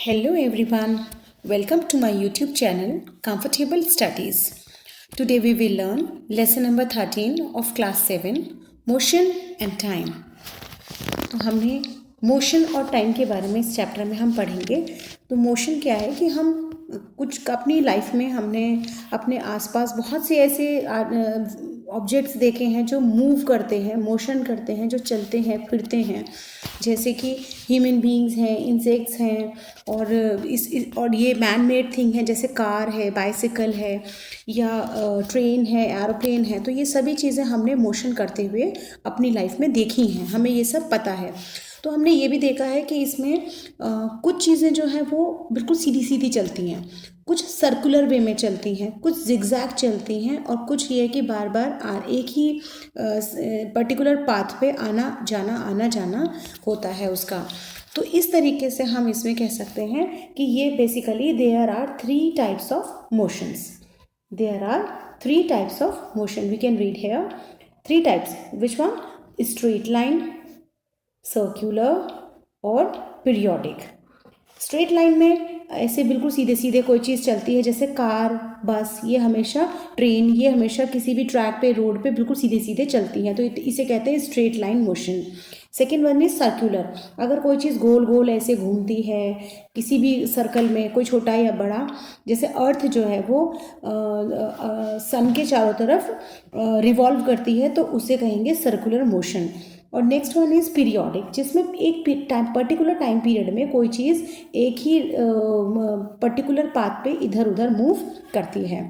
Hello everyone, welcome to my YouTube channel Comfortable Studies. Today we will learn lesson number 13 of class 7 Motion and Time. तो हमने motion और time के बारे में इस chapter में हम पढ़ेंगे. तो मोशन क्या है कि हम कुछ अपनी लाइफ में हमने अपने आसपास बहुत से ऐसे ऑब्जेक्ट्स देखे हैं जो मूव करते हैं, मोशन करते हैं, जो चलते हैं फिरते हैं, जैसे कि ह्यूमन बीइंग्स हैं, इंसेक्ट्स हैं और ये मैन मेड थिंग है, जैसे कार है, बाइसिकल है या ट्रेन है, एरोप्लेन है. तो ये सभी चीज़ें हमने मोशन करते हुए अपनी लाइफ में देखी हैं, हमें ये सब पता है. तो हमने ये भी देखा है कि इसमें कुछ चीज़ें जो हैं वो बिल्कुल सीधी सीधी चलती हैं, कुछ सर्कुलर वे में चलती हैं, कुछ जिगजैग चलती हैं और कुछ ये है कि बार बार एक ही पर्टिकुलर पाथ पे आना जाना होता है उसका. तो इस तरीके से हम इसमें कह सकते हैं कि ये basically there are 3 types of motions. There are 3 types of motion. We can read here 3 types. Which one? Straight line, circular और पीरियोडिक. स्ट्रेट लाइन में ऐसे बिल्कुल सीधे सीधे कोई चीज़ चलती है, जैसे कार, बस, ये हमेशा ट्रेन, ये हमेशा किसी भी ट्रैक पे, रोड पे बिल्कुल सीधे सीधे चलती हैं, तो इसे कहते हैं straight line motion. Second one is circular. अगर कोई चीज़ गोल गोल ऐसे घूमती है किसी भी सर्कल में, कोई छोटा या बड़ा, जैसे अर्थ जो है वो सन के चारों तरफ रिवॉल्व करती है, तो उसे कहेंगे सर्कुलर मोशन. और नेक्स्ट वन इज़ पीरियोडिक, जिसमें एक पर्टिकुलर टाइम पीरियड में कोई चीज़ एक ही पर्टिकुलर पाथ पे इधर उधर मूव करती है.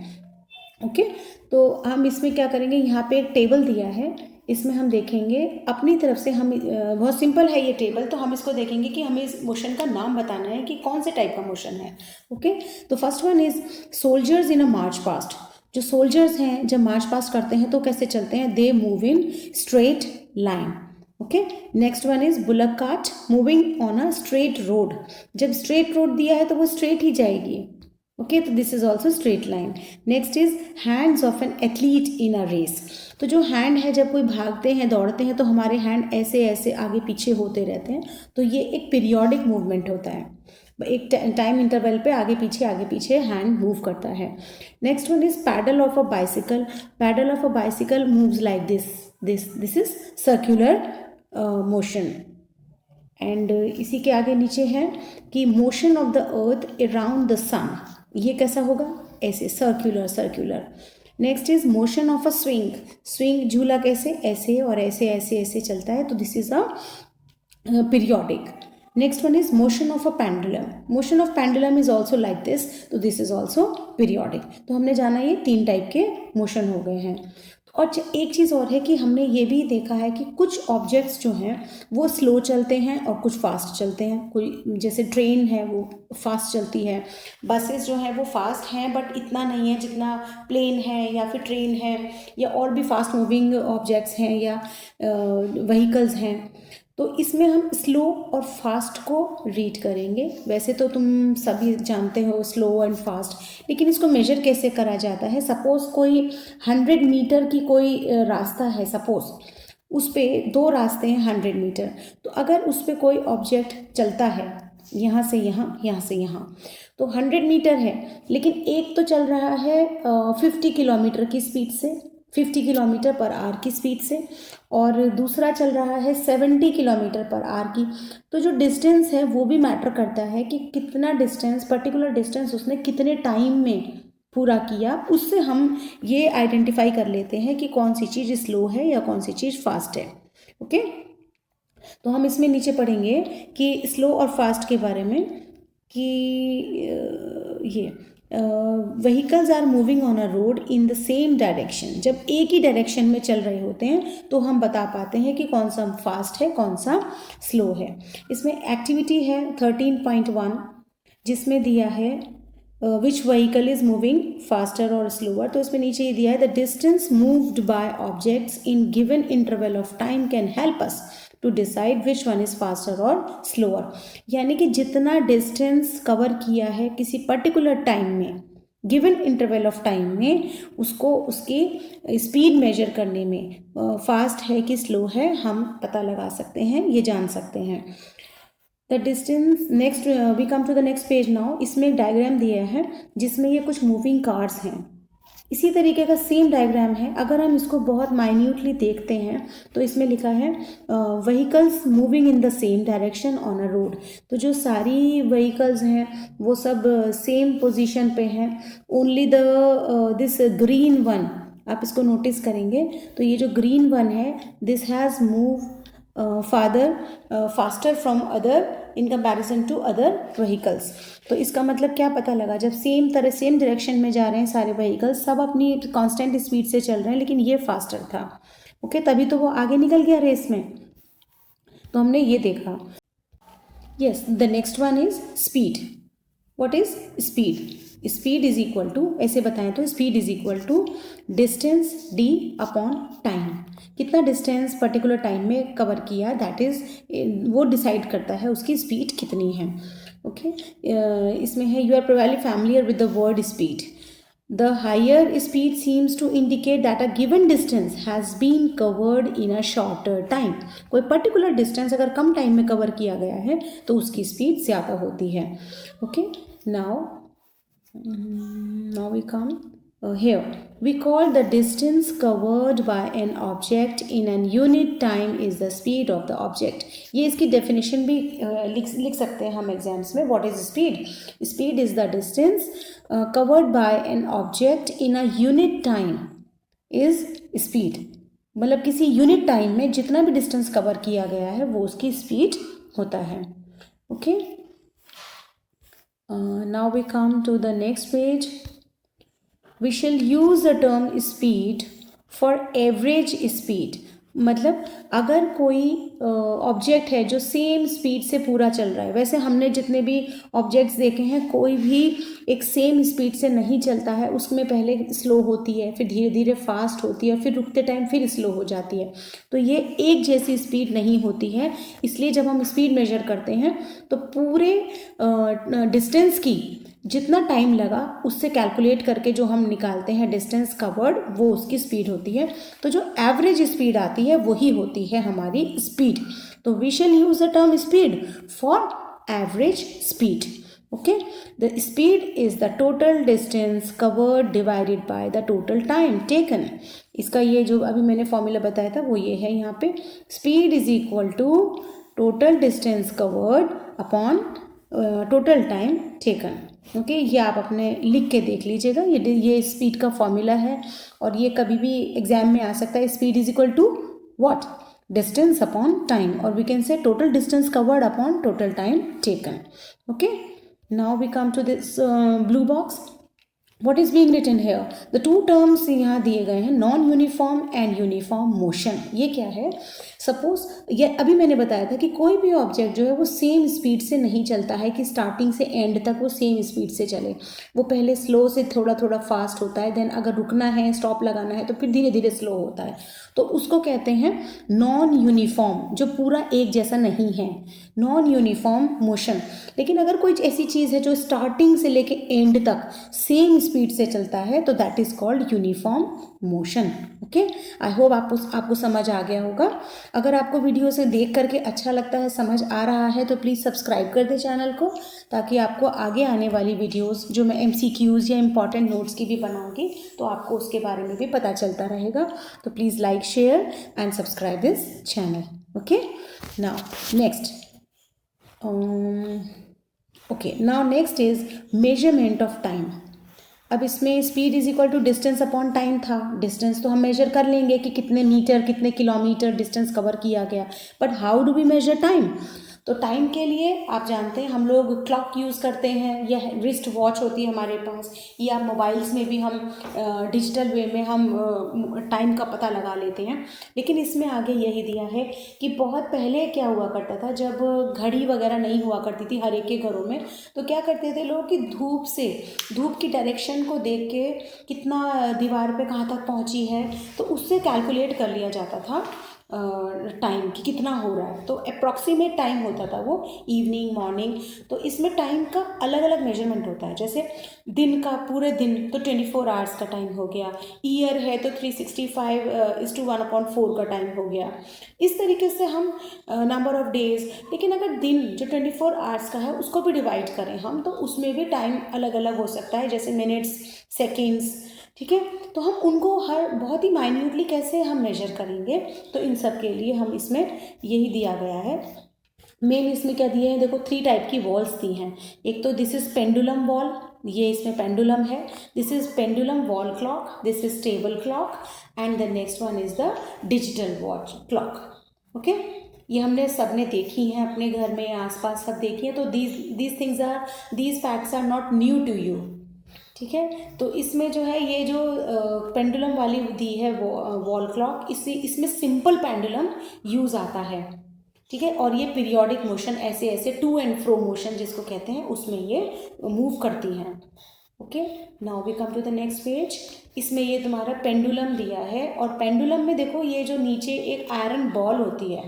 ओके. तो हम इसमें क्या करेंगे, यहाँ पे एक टेबल दिया है, इसमें हम देखेंगे अपनी तरफ से. हम बहुत सिंपल है ये टेबल, तो हम इसको देखेंगे कि हमें इस मोशन का नाम बताना है कि कौन से टाइप का मोशन है. ओके. तो first one is soldiers in a march past. जो सोल्जर्स हैं जब मार्च पास्ट करते हैं तो कैसे चलते हैं? They move in straight line. Okay. Next one is bullock cart moving on a straight road. जब स्ट्रेट रोड दिया है तो वो स्ट्रेट ही जाएगी. ओके. तो this is also straight line. Next is hands of an athlete in a race. तो जो हैंड है, जब कोई भागते हैं, दौड़ते हैं, तो हमारे हैंड ऐसे ऐसे आगे पीछे होते रहते हैं, तो ये एक पीरियोडिक मूवमेंट होता है. एक टाइम इंटरवल पे आगे पीछे हैंड मूव करता है. Next one is pedal of a bicycle. Pedal of a bicycle moves like this is circular motion. And इसी के आगे नीचे है कि motion of the earth around the sun. ये कैसा होगा? ऐसे circular. Next is motion of a swing. झूला कैसे? ऐसे और ऐसे चलता है, तो this is a periodic. Next one is motion of a pendulum. Motion of pendulum is also like this, तो दिस इज ऑल्सो पीरियोडिक. तो हमने जाना ये 3 टाइप के मोशन हो गए हैं. और एक चीज़ और है कि हमने ये भी देखा है कि कुछ ऑब्जेक्ट्स जो हैं वो स्लो चलते हैं और कुछ फास्ट चलते हैं. कोई जैसे ट्रेन है वो फास्ट चलती है, बसेस जो हैं वो फास्ट हैं बट इतना नहीं है जितना प्लेन है या फिर ट्रेन है या और भी फास्ट मूविंग ऑब्जेक्ट्स हैं या व्हीकल्स हैं. तो इसमें हम स्लो और फास्ट को रीड करेंगे. वैसे तो तुम सभी जानते हो स्लो एंड फास्ट, लेकिन इसको मेजर कैसे करा जाता है? सपोज कोई 100 मीटर की कोई रास्ता है, सपोज उस पर 2 रास्ते हैं 100 मीटर. तो अगर उस पर कोई ऑब्जेक्ट चलता है यहाँ से यहाँ से यहाँ, तो 100 मीटर है, लेकिन एक तो चल रहा है 50 किलोमीटर की स्पीड से, 50 किलोमीटर पर आवर की स्पीड से, और दूसरा चल रहा है 70 किलोमीटर पर आवर की. तो जो डिस्टेंस है वो भी मैटर करता है कि कितना डिस्टेंस, पर्टिकुलर डिस्टेंस उसने कितने टाइम में पूरा किया. उससे हम ये आइडेंटिफाई कर लेते हैं कि कौन सी चीज़ स्लो है या कौन सी चीज़ फास्ट है. ओके. तो हम इसमें नीचे पढ़ेंगे कि स्लो और फास्ट के बारे में कि ये vehicles are moving on a road in the same direction. जब एक ही डायरेक्शन में चल रहे होते हैं तो हम बता पाते हैं कि कौन सा फास्ट है, कौन सा स्लो है. इसमें एक्टिविटी है 13.1, जिसमें दिया है which vehicle is moving faster और स्लोअर. तो इसमें नीचे ये दिया है the distance moved by objects in given interval of time can help us to decide which one is faster और स्लोअर. यानी कि जितना डिस्टेंस कवर किया है किसी पर्टिकुलर टाइम में, गिवन इंटरवल ऑफ टाइम में, उसको उसकी स्पीड मेजर करने में फास्ट है कि स्लो है हम पता लगा सकते हैं, ये जान सकते हैं. The distance next we come to the next page now. इसमें एक डायग्राम दिया है जिसमें ये कुछ मूविंग कार्स हैं। इसी तरीके का सेम डायग्राम है। अगर हम इसको बहुत माइन्यूटली देखते हैं तो इसमें लिखा है vehicles moving in the same direction on a road. तो जो सारी व्हीकल्स हैं वो सब सेम पोजीशन पे हैं। Only the this green one, आप इसको नोटिस करेंगे तो ये जो ग्रीन वन है this has move faster from other in comparison to other vehicles. तो इसका मतलब क्या पता लगा, जब सेम डायरेक्शन में जा रहे हैं सारे व्हीकल्स, सब अपनी कांस्टेंट स्पीड से चल रहे हैं, लेकिन ये फास्टर था। ओके, तभी तो वो आगे निकल गया रेस में। तो हमने ये देखा। Yes, the next one is speed. What is speed? Speed is equal to, ऐसे बताएं तो speed is equal to distance D upon time. कितना डिस्टेंस पर्टिकुलर टाइम में कवर किया, दैट इज वो डिसाइड करता है उसकी स्पीड कितनी है। ओके, इसमें है you are probably familiar with the word speed. The higher speed seems to indicate that a given distance has been covered in a shorter time. कोई पर्टिकुलर डिस्टेंस अगर कम टाइम में कवर किया गया है तो उसकी स्पीड ज़्यादा होती है। Okay, now we come here. We call the distance covered by an object in an unit time is the speed of the object. ये इसकी definition भी लिख सकते हैं हम एग्जाम्स में। What is speed? Speed is the distance covered by an object in a unit time is speed. मतलब किसी यूनिट टाइम में जितना भी डिस्टेंस कवर किया गया है वो उसकी स्पीड होता है। Okay, now we come to the next page. We shall use the term speed for average speed. मतलब अगर कोई ऑब्जेक्ट है जो सेम स्पीड से पूरा चल रहा है, वैसे हमने जितने भी ऑब्जेक्ट्स देखे हैं कोई भी एक सेम स्पीड से नहीं चलता है, उसमें पहले स्लो होती है, फिर धीरे धीरे फास्ट होती है, फिर रुकते टाइम फिर स्लो हो जाती है। तो ये एक जैसी स्पीड नहीं होती है। इसलिए जब हम स्पीड मेजर करते हैं तो पूरे डिस्टेंस की जितना टाइम लगा उससे कैलकुलेट करके जो हम निकालते हैं डिस्टेंस कवर्ड, वो उसकी स्पीड होती है। तो जो एवरेज स्पीड आती है वही होती है हमारी स्पीड। तो we shall use the term speed for average speed. Okay, the speed is the total distance covered divided by the total time taken. इसका ये जो अभी मैंने फॉर्मूला बताया था वो ये है यहाँ पे, speed is equal to total distance covered upon total time taken. Okay, ये आप अपने लिख के देख लीजिएगा। ये स्पीड का फॉर्मूला है और ये कभी भी एग्जाम में आ सकता है। Speed is equal to what? Distance upon time, और we can say total distance covered upon total time taken. Okay, now we come to this blue box. What is being written here? The two terms यहाँ दिए गए हैं, non uniform and uniform motion. ये क्या है? Suppose ये अभी मैंने बताया था कि कोई भी ऑब्जेक्ट जो है वो सेम स्पीड से नहीं चलता है कि स्टार्टिंग से एंड तक वो सेम स्पीड से चले। वो पहले स्लो से थोड़ा थोड़ा फास्ट होता है, देन अगर रुकना है, स्टॉप लगाना है तो फिर धीरे धीरे स्लो होता है। तो उसको कहते हैं नॉन यूनिफॉर्म, जो पूरा एक जैसा नहीं है, नॉन यूनिफॉर्म मोशन। लेकिन अगर कोई ऐसी चीज़ है जो स्टार्टिंग से लेके एंड तक सेम स्पीड से चलता है तो that is called uniform motion. Okay, I hope आपको समझ आ गया होगा। अगर आपको वीडियो से देख करके अच्छा लगता है, समझ आ रहा है, तो प्लीज़ सब्सक्राइब कर दें चैनल को, ताकि आपको आगे आने वाली वीडियोस जो मैं MCQs या इंपॉर्टेंट नोट्स की भी बनाऊंगी तो आपको उसके बारे में भी पता चलता रहेगा। तो please like, share and subscribe this channel. Okay, now next okay, now next is measurement of time. अब इसमें speed is equal to distance upon time था। डिस्टेंस तो हम मेजर कर लेंगे कि कितने मीटर, कितने किलोमीटर डिस्टेंस कवर किया गया, but how do we measure time? तो टाइम के लिए आप जानते हैं हम लोग क्लॉक यूज़ करते हैं, या रिस्ट वॉच होती है हमारे पास, या मोबाइल्स में भी हम डिजिटल वे में हम टाइम का पता लगा लेते हैं। लेकिन इसमें आगे यही दिया है कि बहुत पहले क्या हुआ करता था, जब घड़ी वगैरह नहीं हुआ करती थी हर एक के घरों में, तो क्या करते थे लोग कि धूप की डायरेक्शन को देख के कितना दीवार पे कहाँ तक पहुँची है, तो उससे कैलकुलेट कर लिया जाता था टाइम कि कितना हो रहा है, तो अप्रॉक्सीमेट टाइम होता था वो इवनिंग मॉर्निंग। तो इसमें टाइम का अलग अलग मेजरमेंट होता है, जैसे दिन का पूरे दिन तो 24 आवर्स का टाइम हो गया, ईयर है तो 365:1/4 का टाइम हो गया। इस तरीके से हम नंबर ऑफ डेज, लेकिन अगर दिन जो 24 आवर्स का है उसको भी डिवाइड करें हम, तो उसमें भी टाइम अलग अलग हो सकता है, जैसे मिनट्स, सेकेंड्स, ठीक है। तो हम उनको हर बहुत ही माइन्यूटली कैसे हम मेजर करेंगे, तो इन सब के लिए हम इसमें यही दिया गया है। मेन इसमें क्या दिए हैं, देखो 3 टाइप की वॉल्स दी हैं। एक तो दिस इज पेंडुलम वॉल, ये इसमें पेंडुलम है। This is pendulum wall clock, this is table clock, and the next one is the digital watch clock. Okay, ये हमने सबने देखी हैं अपने घर में, आसपास सब देखी हैं। तो these facts are not new to you, ठीक है। तो इसमें जो है ये जो पेंडुलम वाली दी है वॉल क्लॉक, इसमें सिंपल पेंडुलम यूज आता है, ठीक है। और ये पीरियोडिक मोशन, ऐसे ऐसे टू एंड फ्रो मोशन जिसको कहते हैं, उसमें ये मूव करती हैं। Okay, now we come to the next page. इसमें ये तुम्हारा पेंडुलम दिया है, और पेंडुलम में देखो ये जो नीचे एक आयरन बॉल होती है,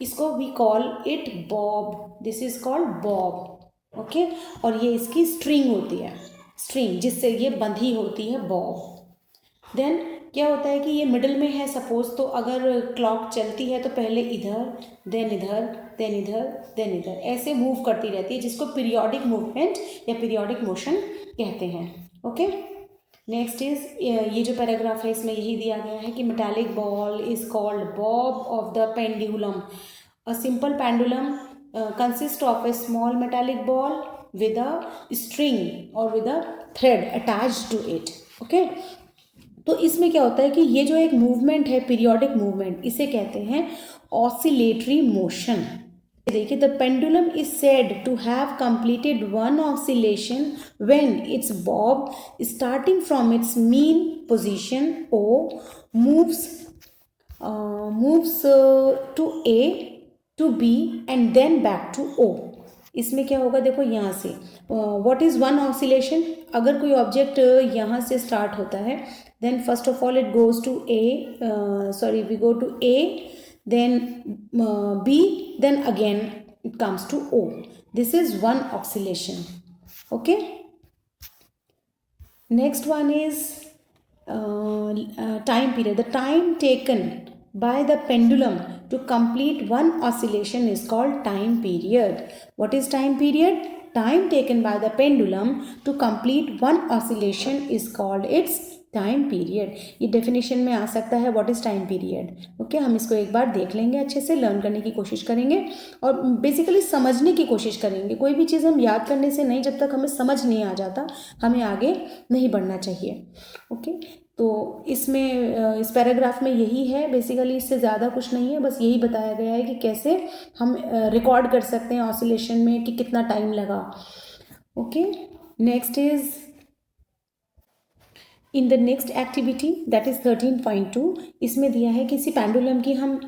इसको we call it bob, this is called bob. Okay, और ये इसकी स्ट्रिंग होती है, स्ट्रिंग जिससे ये बंधी होती है, बॉब। देन क्या होता है कि ये मिडल में है सपोज, तो अगर क्लॉक चलती है तो पहले इधर, देन इधर, देन इधर, देन इधर, ऐसे मूव करती रहती है, जिसको पीरियोडिक मूवमेंट या पीरियोडिक मोशन कहते हैं। ओके, नेक्स्ट इज ये जो पैराग्राफ है इसमें यही दिया गया है कि metallic ball is called Bob of the pendulum. A simple pendulum consist of a small metallic ball with a string or with a thread attached to it. Okay? तो इसमें क्या होता है कि ये जो एक मूवमेंट है, पीरियोडिक मूवमेंट, इसे कहते हैं ऑसिलेटरी मोशन। देखिए, the pendulum is said to have completed one oscillation when its bob starting from its mean position O moves to A to B and then back to O. इसमें क्या होगा, देखो यहाँ से व्हाट इज वन ऑसिलेशन, अगर कोई object यहाँ से स्टार्ट होता है, then first of all it goes to A, we go to A, then B, then again it comes to O. This is one oscillation. Okay, next one is time period. The time taken by the pendulum to complete one oscillation is called time period. What is time period? Time taken by the pendulum to complete one oscillation is called its time period. ये definition में आ सकता है what is time period. Okay, हम इसको एक बार देख लेंगे, अच्छे से लर्न करने की कोशिश करेंगे और बेसिकली समझने की कोशिश करेंगे। कोई भी चीज़ हम याद करने से नहीं, जब तक हमें समझ नहीं आ जाता हमें आगे नहीं बढ़ना चाहिए। ओके, तो इसमें इस पैराग्राफ में यही है बेसिकली, इससे ज़्यादा कुछ नहीं है, बस यही बताया गया है कि कैसे हम रिकॉर्ड कर सकते हैं ऑसिलेशन में कि कितना टाइम लगा। Okay, next is in the next activity that is 13.2। इसमें दिया है कि इसी पेंडुलम की हम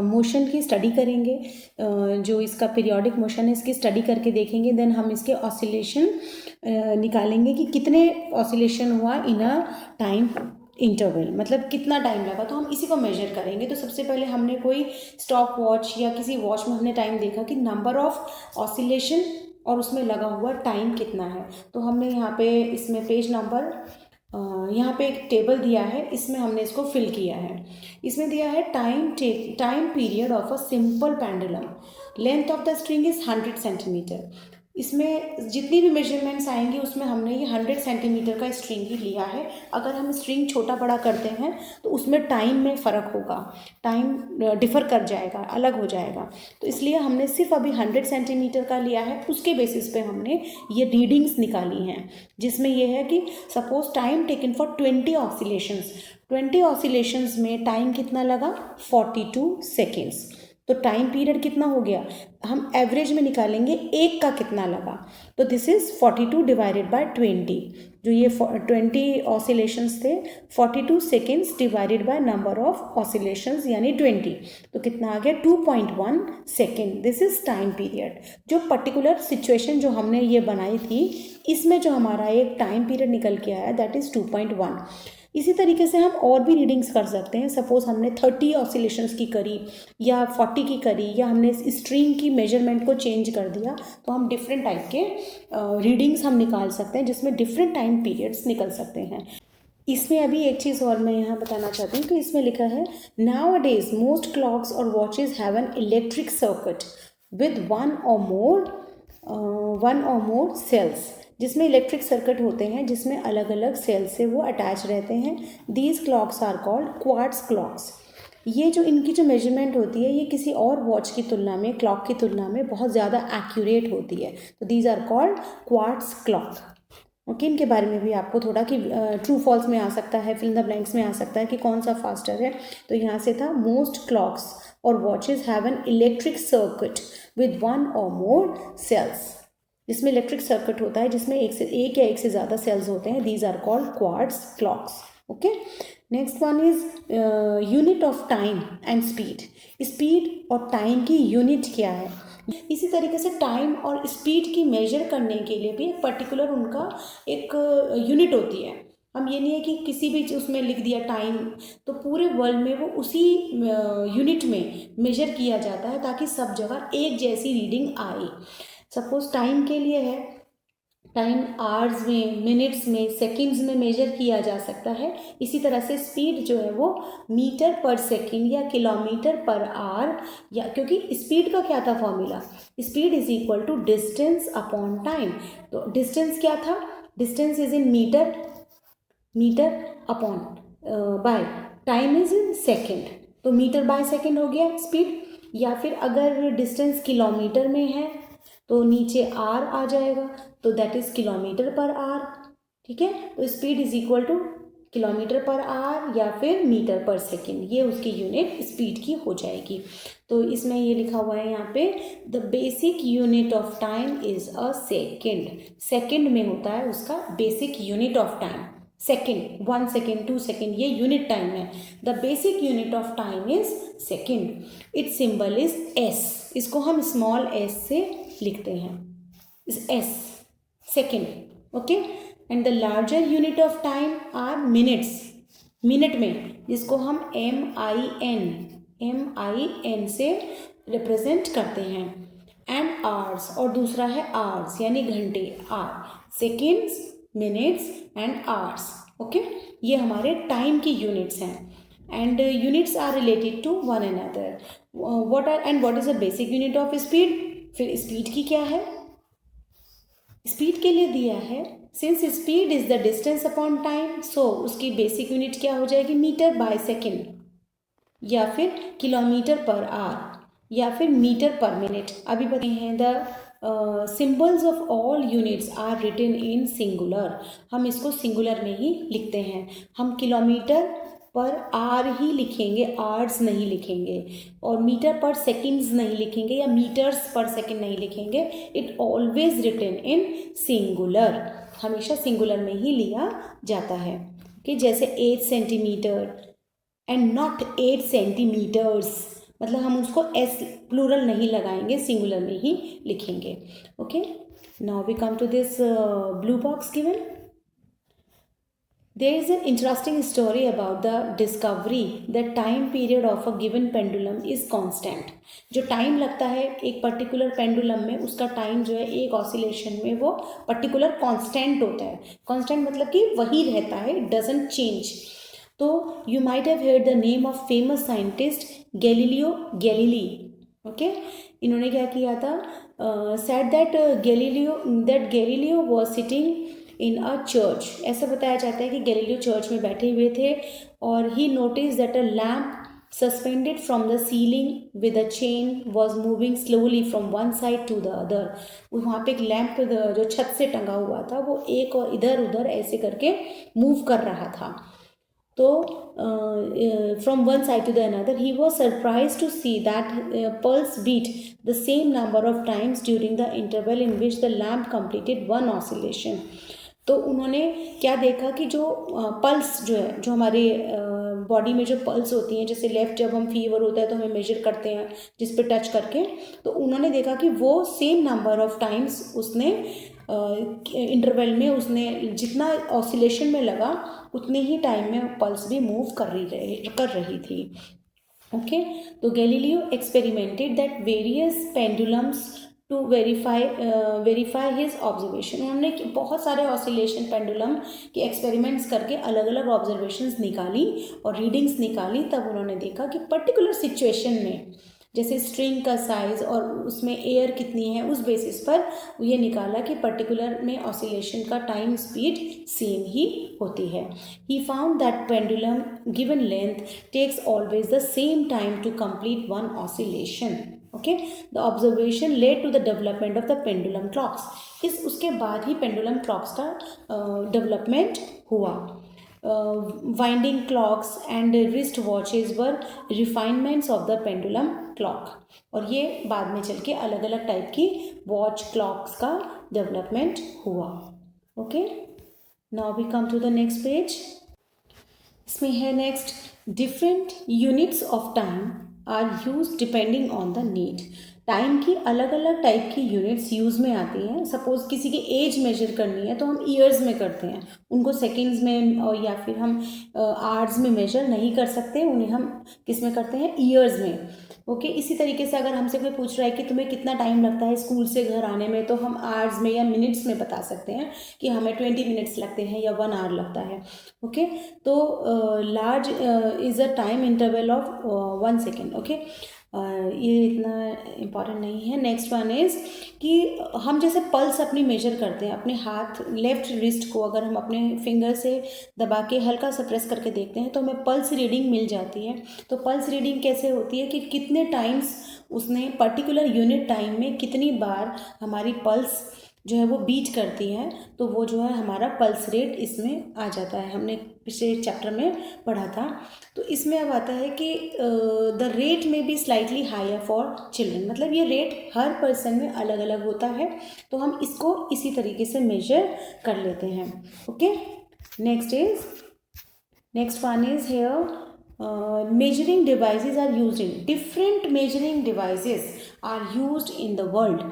मोशन की स्टडी करेंगे, जो इसका पीरियोडिक मोशन है इसकी स्टडी करके देखेंगे। देन हम इसके ऑसिलेशन निकालेंगे कि कितने ऑसिलेशन हुआ इन अ टाइम इंटरवल, मतलब कितना टाइम लगा, तो हम इसी को मेजर करेंगे। तो सबसे पहले हमने कोई स्टॉप वॉच या किसी वॉच में हमने टाइम देखा कि नंबर ऑफ ऑसिलेशन और उसमें लगा हुआ टाइम कितना है। तो हमने यहाँ पे इसमें पेज नंबर यहाँ पे एक टेबल दिया है, इसमें हमने इसको फिल किया है। इसमें दिया है time period of a simple pendulum, length of the string is 100 centimetre. इसमें जितनी भी मेजरमेंट्स आएंगी उसमें हमने ये 100 सेंटीमीटर का स्ट्रिंग ही लिया है। अगर हम स्ट्रिंग छोटा बड़ा करते हैं तो उसमें टाइम में फ़र्क होगा, टाइम डिफ़र कर जाएगा, अलग हो जाएगा। तो इसलिए हमने सिर्फ अभी 100 सेंटीमीटर का लिया है, उसके बेसिस पे हमने ये रीडिंग्स निकाली हैं, जिसमें ये है कि suppose time taken for 20 oscillations, 20 oscillations में टाइम कितना लगा, 42 सेकेंड्स। तो टाइम पीरियड कितना हो गया, हम एवरेज में निकालेंगे एक का कितना लगा, तो दिस इज 42 डिवाइडेड बाय 20। जो ये 20 ऑसिलेशंस थे, 42 seconds divided by number of oscillations यानी 20, तो कितना आ गया 2.1 second. This is time period. जो पर्टिकुलर सिचुएशन जो हमने ये बनाई थी, इसमें जो हमारा एक टाइम पीरियड निकल के आया दैट इज 2.1। इसी तरीके से हम और भी रीडिंग्स कर सकते हैं। सपोज हमने 30 ऑसिलेशंस की करी या 40 की करी, या हमने स्ट्रिंग की मेजरमेंट को चेंज कर दिया, तो हम डिफरेंट टाइप के रीडिंग्स हम निकाल सकते हैं, जिसमें डिफरेंट टाइम पीरियड्स निकल सकते हैं। इसमें अभी एक चीज़ और मैं यहाँ बताना चाहती हूँ कि इसमें लिखा है नाउ-अ-डेज मोस्ट क्लॉक्स और watches have an electric circuit with one और मोर सेल्स, जिसमें इलेक्ट्रिक सर्किट होते हैं जिसमें अलग अलग सेल्स से वो अटैच रहते हैं। These clocks are called quartz clocks. ये जो इनकी जो मेजरमेंट होती है ये किसी और वॉच की तुलना में, क्लॉक की तुलना में बहुत ज़्यादा एक्यूरेट होती है। तो these are called quartz clock. Okay, इनके बारे में भी आपको थोड़ा कि ट्रू फॉल्स में आ सकता है, फिल इन द ब्लैंक्स में आ सकता है कि कौन सा फास्टर है। तो यहाँ से था मोस्ट क्लॉक्स और watches have an electric circuit with one और मोर सेल्स, जिसमें इलेक्ट्रिक सर्किट होता है जिसमें एक या एक से ज़्यादा सेल्स होते हैं। These are called quartz clocks. Okay, next one is unit of time and speed. Speed और टाइम की यूनिट क्या है? इसी तरीके से टाइम और स्पीड की मेजर करने के लिए भी एक पर्टिकुलर उनका एक यूनिट होती है। हम ये नहीं है कि किसी भी उसमें लिख दिया टाइम, तो पूरे वर्ल्ड में वो उसी यूनिट में मेजर किया जाता है ताकि सब जगह एक जैसी रीडिंग आए। सपोज टाइम के लिए है, टाइम आवर्स में, मिनट्स में, सेकंड्स में मेजर किया जा सकता है। इसी तरह से स्पीड जो है वो मीटर पर सेकंड या किलोमीटर पर आवर, या क्योंकि स्पीड का क्या था formula, speed is equal to distance upon time. तो डिस्टेंस क्या था, distance is in metre, metre upon by time is in second, तो मीटर बाय सेकेंड हो गया स्पीड। या फिर अगर डिस्टेंस किलोमीटर में है तो नीचे आर आ जाएगा, तो that is kilometre per hour. ठीक है, तो speed is equal two kilometre per hour या फिर मीटर पर सेकेंड, ये उसकी यूनिट स्पीड की हो जाएगी। तो इसमें ये लिखा हुआ है यहाँ पे the basic unit of time is a second. Second में होता है उसका basic unit of time. Second, 1 second, 2 second, ये यूनिट टाइम है। The basic unit of time is second. Its symbol is S. इसको हम स्मॉल एस से लिखते हैं, इस S, second. Okay, and the larger unit of time are minutes, minute में, जिसको हम MIN से रिप्रेजेंट करते हैं। एंड आवर्स, और दूसरा है आवर्स यानी घंटे, or, seconds, minutes and hours. Okay, ये हमारे टाइम की यूनिट्स हैं। And units are related to one another. What is the basic unit of speed? फिर स्पीड की क्या है, स्पीड के लिए दिया है since speed is the distance upon time, so उसकी बेसिक यूनिट क्या हो जाएगी, मीटर बाय सेकेंड, या फिर किलोमीटर पर आवर, या फिर मीटर पर मिनट। अभी बताए हैं the symbols of all units are written in singular. हम इसको सिंगुलर में ही लिखते हैं। हम किलोमीटर पर आर ही लिखेंगे, आवर्स नहीं लिखेंगे, और मीटर पर सेकंड्स नहीं लिखेंगे, या मीटर्स पर सेकंड नहीं लिखेंगे। It always written in singular, हमेशा सिंगुलर में ही लिया जाता है। कि जैसे 8 सेंटीमीटर एंड नॉट 8 सेंटीमीटर्स, मतलब हम उसको एस प्लूरल नहीं लगाएंगे, सिंगुलर में ही लिखेंगे। Okay, now we come to this blue box given. There is an interesting story about the discovery that time period of a given pendulum is constant. जो time लगता है एक पर्टिकुलर पेंडुलम में, उसका टाइम जो है एक ऑसिलेशन में वो पर्टिकुलर कांस्टेंट होता है। कांस्टेंट मतलब कि वही रहता है, इट डजंट चेंज। तो you might have heard the name of famous scientist Galileo Galilei. Okay, इन्होंने क्या किया था, said that Galileo was sitting in a church. ऐसा बताया जाता है कि गैलीलियो चर्च में बैठे हुए थे और he noticed that a lamp suspended from the ceiling with a chain was moving slowly from one side to the other. वहाँ पे एक लैम्प जो छत से टंगा हुआ था वो एक और इधर उधर ऐसे करके मूव कर रहा था। तो from one side to the another he was surprise to see that pulse beat the same number of times during the interval in which the lamp completed one oscillation. तो उन्होंने क्या देखा कि जो पल्स जो है, जो हमारे बॉडी में जो पल्स होती हैं, जैसे लेफ्ट जब हम फीवर होता है तो हमें मेजर करते हैं जिस पे टच करके, तो उन्होंने देखा कि वो सेम नंबर ऑफ टाइम्स उसने इंटरवल में उसने जितना ऑसिलेशन में लगा उतने ही टाइम में पल्स भी मूव कर रही थी. ओके, तो Galileo experimented that various pendulums to verify his observation. उन्होंने बहुत सारे ऑसिलेशन पेंडुलम के एक्सपेरिमेंट्स करके अलग अलग ऑब्जर्वेशंस निकाली और रीडिंग्स निकाली. तब उन्होंने देखा कि पर्टिकुलर सिचुएशन में जैसे स्ट्रिंग का साइज और उसमें एयर कितनी है उस बेसिस पर ये निकाला कि पर्टिकुलर में ऑसिलेशन का टाइम स्पीड सेम ही होती है. He found that pendulum given length takes always the same time to complete one oscillation. Okay, the observation led to the development of the pendulum clocks. उसके बाद ही pendulum clocks का development हुआ. Winding clocks and wrist watches were refinements of the pendulum clock. और ये बाद में चल के अलग अलग टाइप की वॉच क्लॉक्स का डेवलपमेंट हुआ. Okay, now we come to the next page. इसमें है next, different units of time are use depending on the need. Time की अलग अलग टाइप की यूनिट्स यूज़ में आती हैं. सपोज़ किसी की एज मेजर करनी है तो हम ईयर्स में करते हैं, उनको सेकेंड्स में और या फिर हम आवर्स में मेजर नहीं कर सकते, उन्हें हम किस में करते हैं, ईयर्स में. ओके, इसी तरीके से अगर हमसे कोई पूछ रहा है कि तुम्हें कितना टाइम लगता है स्कूल से घर आने में, तो हम आवर्स में या मिनट्स में बता सकते हैं कि हमें 20 मिनट्स लगते हैं या 1 आवर लगता है. ओके, तो large is a time interval of 1 second. Okay, ये इतना इम्पॉर्टेंट नहीं है. नेक्स्ट वन इज़ कि हम जैसे पल्स अपनी मेजर करते हैं, अपने हाथ लेफ्ट रिस्ट को अगर हम अपने फिंगर से दबा के हल्का सा प्रेस करके देखते हैं तो हमें पल्स रीडिंग मिल जाती है. तो पल्स रीडिंग कैसे होती है कि कितने टाइम्स उसने पर्टिकुलर यूनिट टाइम में कितनी बार हमारी पल्स जो है वो बीट करती है, तो वो जो है हमारा पल्स रेट इसमें आ जाता है. हमने पिछले चैप्टर में पढ़ा था. तो इसमें अब आता है कि the rate may be slightly higher for children. मतलब ये रेट हर पर्सन में अलग अलग होता है, तो हम इसको इसी तरीके से मेजर कर लेते हैं. Okay, next one is here measuring devices are used in different measuring devices are used in the world.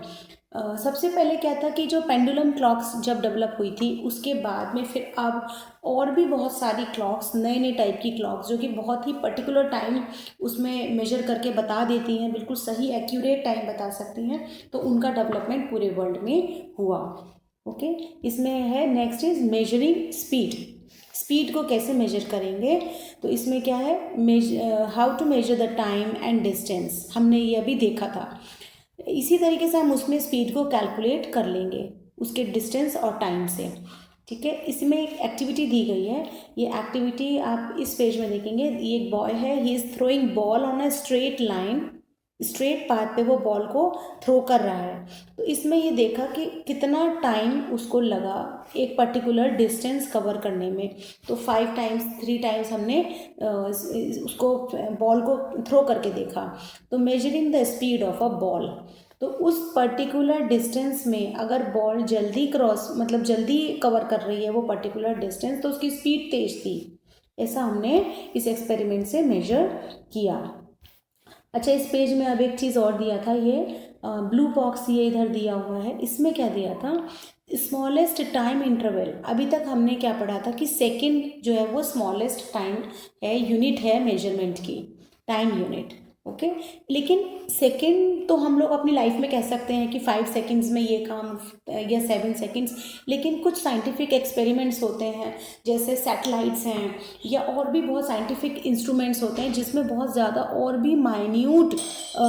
सबसे पहले क्या था कि जो पेंडुलम क्लॉक्स जब डेवलप हुई थी उसके बाद में फिर अब और भी बहुत सारी क्लॉक्स, नए नए टाइप की क्लॉक्स जो कि बहुत ही पर्टिकुलर टाइम उसमें मेजर करके बता देती हैं, बिल्कुल सही एक्यूरेट टाइम बता सकती हैं, तो उनका डेवलपमेंट पूरे वर्ल्ड में हुआ. ओके, इसमें है next is measuring speed. Speed को कैसे मेजर करेंगे, तो इसमें क्या है, how to measure the time and distance. हमने ये अभी देखा था. इसी तरीके से हम उसमें स्पीड को कैलकुलेट कर लेंगे उसके डिस्टेंस और टाइम से. ठीक है, इसमें एक एक्टिविटी दी गई है. ये एक्टिविटी आप इस पेज में देखेंगे. ये एक बॉय है, he is throwing ball on a straight line, straight path पे वो बॉल को थ्रो कर रहा है. तो इसमें ये देखा कि कितना टाइम उसको लगा एक पर्टिकुलर डिस्टेंस कवर करने में. तो 3 टाइम्स हमने उसको बॉल को थ्रो करके देखा. तो measuring the speed of a ball, तो उस पर्टिकुलर डिस्टेंस में अगर बॉल जल्दी जल्दी कवर कर रही है वो पर्टिकुलर डिस्टेंस, तो उसकी स्पीड तेज थी. ऐसा हमने इस एक्सपेरिमेंट से मेजर किया. अच्छा, इस पेज में अब एक चीज़ और दिया था, ये ब्लू बॉक्स ये इधर दिया हुआ है. इसमें क्या दिया था, स्मॉलेस्ट टाइम इंटरवल. अभी तक हमने क्या पढ़ा था कि सेकंड जो है वो स्मॉलेस्ट टाइम है, यूनिट है मेजरमेंट की, टाइम यूनिट. ओके, लेकिन सेकंड तो हम लोग अपनी लाइफ में कह सकते हैं कि 5 सेकंड्स में ये काम या 7 सेकंड्स. लेकिन कुछ साइंटिफिक एक्सपेरिमेंट्स होते हैं जैसे सैटेलाइट्स हैं या और भी बहुत साइंटिफिक इंस्ट्रूमेंट्स होते हैं जिसमें बहुत ज़्यादा और भी माइन्यूट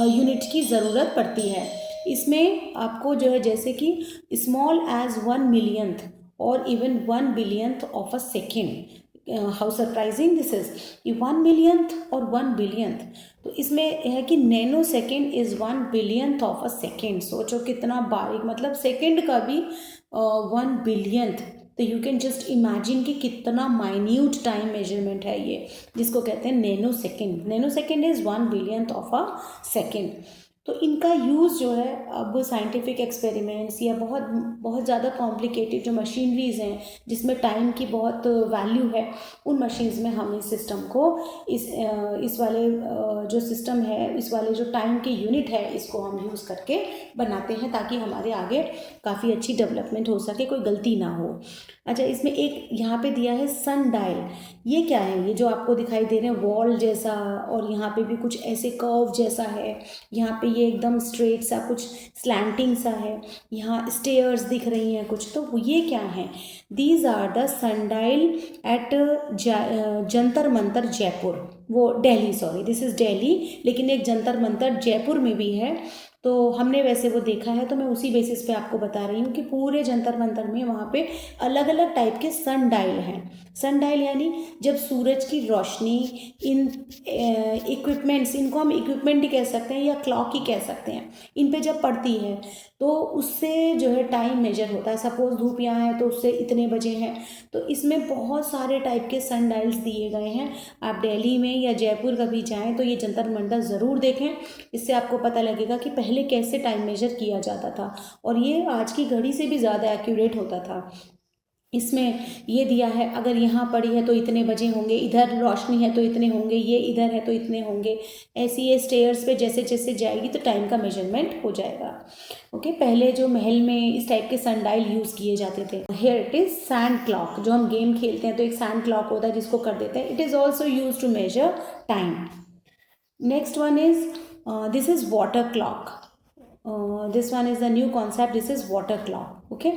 यूनिट की ज़रूरत पड़ती है. इसमें आपको जो है जैसे कि स्मॉल एज 1 मिलियंथ और even 1 billionth of a second. How surprising this is, 1 millionth और 1 बिलियंथ. तो इसमें है कि nano second is 1 billionth of a second. सोचो कितना बारीक, मतलब सेकेंड का भी 1 बिलियंथ. तो यू कैन जस्ट इमेजिन कि कितना माइन्यूट टाइम मेजरमेंट है ये, जिसको कहते हैं nano second. Nano second is 1 billionth of a second. तो इनका यूज़ जो है अब साइंटिफिक एक्सपेरिमेंट्स या बहुत बहुत ज़्यादा कॉम्प्लिकेटेड जो मशीनरीज़ हैं जिसमें टाइम की बहुत वैल्यू है, उन मशीन्स में हम इस सिस्टम को इस वाले जो सिस्टम है, इस वाले जो टाइम के यूनिट है, इसको हम यूज़ करके बनाते हैं ताकि हमारे आगे काफ़ी अच्छी डेवलपमेंट हो सके, कोई गलती ना हो। अच्छा, इसमें एक यहाँ पे दिया है सन डायल। ये क्या है? ये जो आपको दिखाई दे रहे हैं वॉल जैसा, और यहाँ पे भी कुछ ऐसे कर्व जैसा है, यहाँ पे ये एकदम स्ट्रेट सा कुछ स्लैंटिंग सा है, यहाँ स्टेयर्स दिख रही हैं कुछ, तो ये क्या है? These are the sundial at Jantar Mantar Jaipur, वो Delhi, sorry this is Delhi, लेकिन एक जंतर मंतर जयपुर में भी है। तो हमने वैसे वो देखा है, तो मैं उसी बेसिस पे आपको बता रही हूँ कि पूरे जंतर मंतर में वहाँ पे अलग अलग टाइप के सन डायल हैं। सन डायल यानी जब सूरज की रोशनी इन इक्विपमेंट्स, इनको हम इक्विपमेंट ही कह सकते हैं या क्लॉक ही कह सकते हैं, इन पे जब पड़ती है तो उससे जो है टाइम मेजर होता है। सपोज धूप यहाँ है तो उससे इतने बजे हैं, तो इसमें बहुत सारे टाइप के सन डायल्स दिए गए हैं। आप दिल्ली में या जयपुर कभी जाएं तो ये जंतर मंतर ज़रूर देखें, इससे आपको पता लगेगा कि पहले कैसे टाइम मेजर किया जाता था, और ये आज की घड़ी से भी ज़्यादा एक्यूरेट होता था। इसमें ये दिया है, अगर यहाँ पड़ी है तो इतने बजे होंगे, इधर रोशनी है तो इतने होंगे, ये इधर है तो इतने होंगे, ऐसी ये स्टेयर्स पे जैसे जैसे जाएगी तो टाइम का मेजरमेंट हो जाएगा। ओके, पहले जो महल में इस टाइप के सनडाइल यूज़ किए जाते थे। Here it is sand clock, जो हम गेम खेलते हैं तो एक सैंड क्लॉक होता है जिसको कर देते हैं। It is also use to measure time. Next one is this is water clock. This one is the new concept, this is water clock. Okay,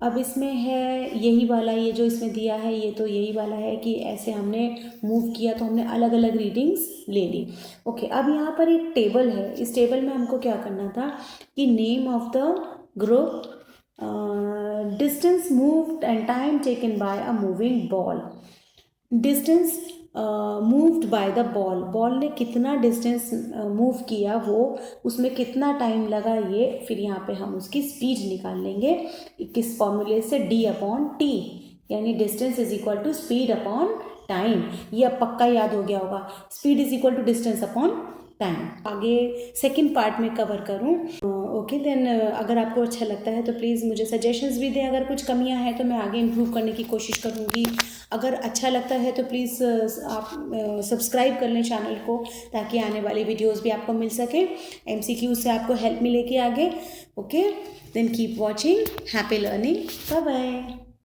अब इसमें है यही वाला, ये जो इसमें दिया है ये तो यही वाला है कि ऐसे हमने मूव किया तो हमने अलग अलग रीडिंग्स ले ली। ओके, अब यहाँ पर एक टेबल है, इस टेबल में हमको क्या करना था कि name of the group, distance moved and time taken by a moving ball. Distance moved by the ball, ball ने कितना डिस्टेंस मूव किया, वो उसमें कितना टाइम लगा, ये फिर यहाँ पे हम उसकी स्पीड निकाल लेंगे किस फॉर्मूले से, d/t, यानी distance is equal to speed upon time. ये अब पक्का याद हो गया होगा, speed is equal to distance upon time. आगे सेकंड पार्ट में कवर करूँ। ओके देन, अगर आपको अच्छा लगता है तो प्लीज़ मुझे सजेशंस भी दें, अगर कुछ कमियां हैं तो मैं आगे इम्प्रूव करने की कोशिश करूँगी। अगर अच्छा लगता है तो प्लीज़ आप सब्सक्राइब कर लें चैनल को, ताकि आने वाली वीडियोस भी आपको मिल सके, MCQ से आपको हेल्प मिलेगी आगे। Okay then, keep watching, happy learning, bye bye.